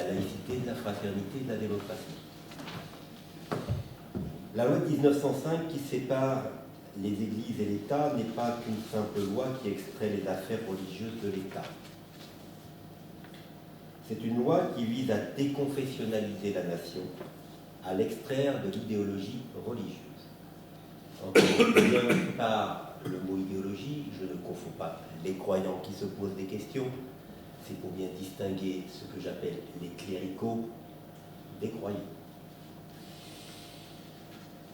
la laïcité, de la fraternité et de la démocratie. La loi de 1905 qui sépare les églises et l'État n'est pas qu'une simple loi qui extrait les affaires religieuses de l'État. C'est une loi qui vise à déconfessionnaliser la nation, à l'extraire de l'idéologie religieuse. Bien par le mot idéologie, je ne confonds pas les croyants qui se posent des questions, c'est pour bien distinguer ce que j'appelle les cléricaux des croyants.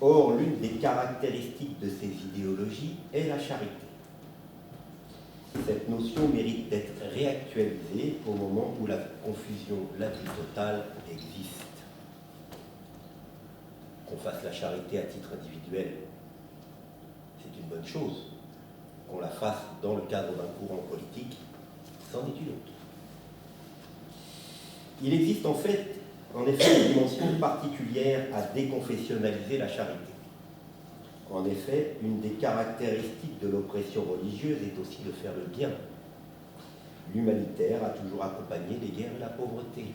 Or, l'une des caractéristiques de ces idéologies est la charité. Cette notion mérite d'être réactualisée au moment où la confusion la plus totale existe. Qu'on fasse la charité à titre individuel, c'est une bonne chose. Qu'on la fasse dans le cadre d'un courant politique, c'en est une autre. Il existe en effet une dimension particulière à déconfessionnaliser la charité. En effet, une des caractéristiques de l'oppression religieuse est aussi de faire le bien. L'humanitaire a toujours accompagné les guerres et la pauvreté.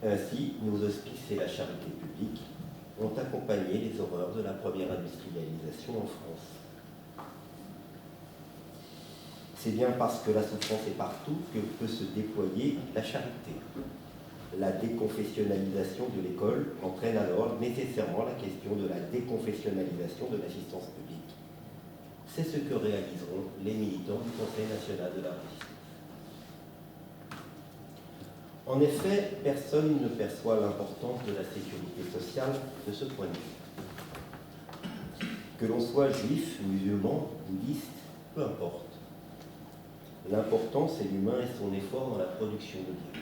Ainsi, nos hospices et la charité publique ont accompagné les horreurs de la première industrialisation en France. C'est bien parce que la souffrance est partout que peut se déployer la charité. La déconfessionnalisation de l'école entraîne alors nécessairement la question de la déconfessionnalisation de l'assistance publique. C'est ce que réaliseront les militants du Conseil national de la résistance. En effet, personne ne perçoit l'importance de la sécurité sociale de ce point de vue. Que l'on soit juif, musulman, bouddhiste, peu importe. L'important, c'est l'humain et son effort dans la production de Dieu.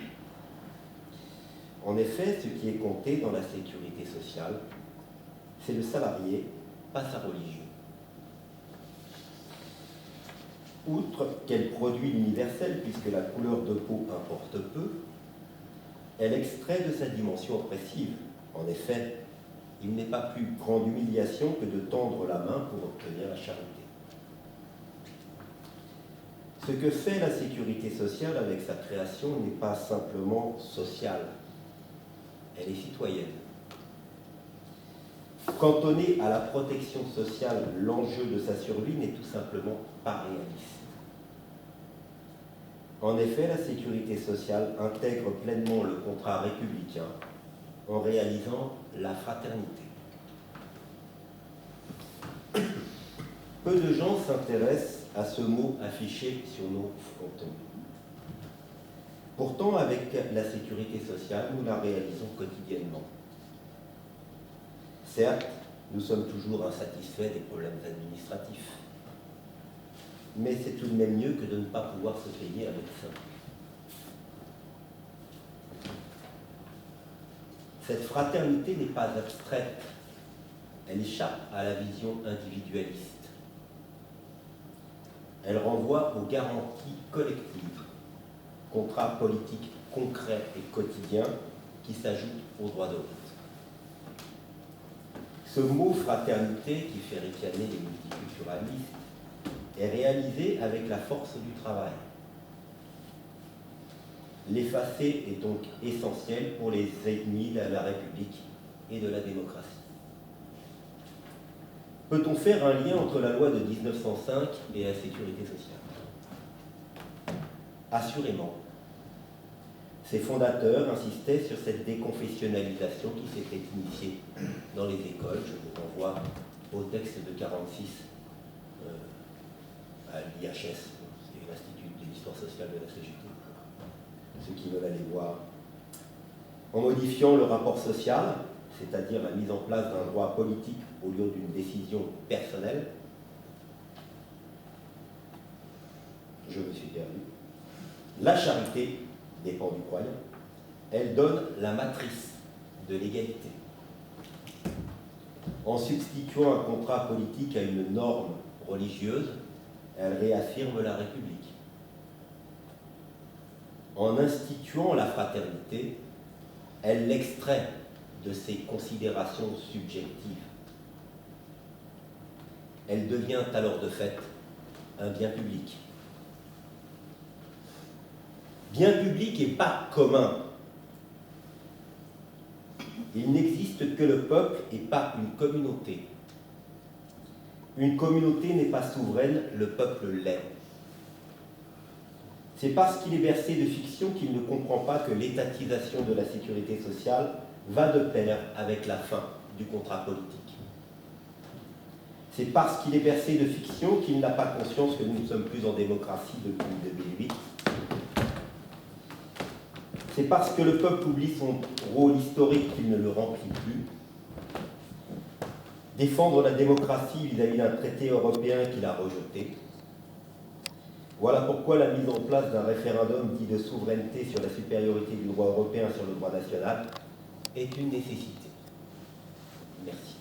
En effet, ce qui est compté dans la sécurité sociale, c'est le salarié, pas sa religion. Outre qu'elle produit l'universel, puisque la couleur de peau importe peu, elle extrait de sa dimension oppressive. En effet, il n'est pas plus grande humiliation que de tendre la main pour obtenir la charité. Ce que fait la sécurité sociale avec sa création n'est pas simplement sociale, elle est citoyenne. Cantonner à la protection sociale l'enjeu de sa survie n'est tout simplement pas réaliste. En effet, la sécurité sociale intègre pleinement le contrat républicain en réalisant la fraternité. Peu de gens s'intéressent à ce mot affiché sur nos frontons. Pourtant, avec la sécurité sociale, nous la réalisons quotidiennement. Certes, nous sommes toujours insatisfaits des problèmes administratifs, mais c'est tout de même mieux que de ne pas pouvoir se payer un médecin. Cette fraternité n'est pas abstraite, elle échappe à la vision individualiste. Elle renvoie aux garanties collectives, contrats politiques concrets et quotidiens qui s'ajoutent aux droits de vote. Ce mot fraternité, qui fait ricaner les multiculturalistes, est réalisé avec la force du travail. L'effacer est donc essentiel pour les ennemis de la République et de la démocratie. Peut-on faire un lien entre la loi de 1905 et la sécurité sociale? Assurément. Ses fondateurs insistaient sur cette déconfessionnalisation qui s'était initiée dans les écoles. Je vous renvoie au texte de 1946 à l'IHS, c'est l'Institut de l'histoire sociale de la CGT, ceux qui veulent aller voir. En modifiant le rapport social, c'est-à-dire la mise en place d'un droit politique au lieu d'une décision personnelle, je me suis perdu. La charité dépend du croyant. Elle donne la matrice de l'égalité. En substituant un contrat politique à une norme religieuse, elle réaffirme la République. En instituant la fraternité, elle l'extrait de ses considérations subjectives. Elle devient alors de fait un bien public. Bien public et pas commun. Il n'existe que le peuple et pas une communauté. Une communauté n'est pas souveraine, le peuple l'est. C'est parce qu'il est bercé de fiction qu'il ne comprend pas que l'étatisation de la sécurité sociale va de pair avec la fin du contrat politique. C'est parce qu'il est bercé de fiction qu'il n'a pas conscience que nous ne sommes plus en démocratie depuis 2008. C'est parce que le peuple oublie son rôle historique qu'il ne le remplit plus. Défendre la démocratie vis-à-vis d'un traité européen qu'il a rejeté. Voilà pourquoi la mise en place d'un référendum dit de souveraineté sur la supériorité du droit européen sur le droit national est une nécessité. Merci.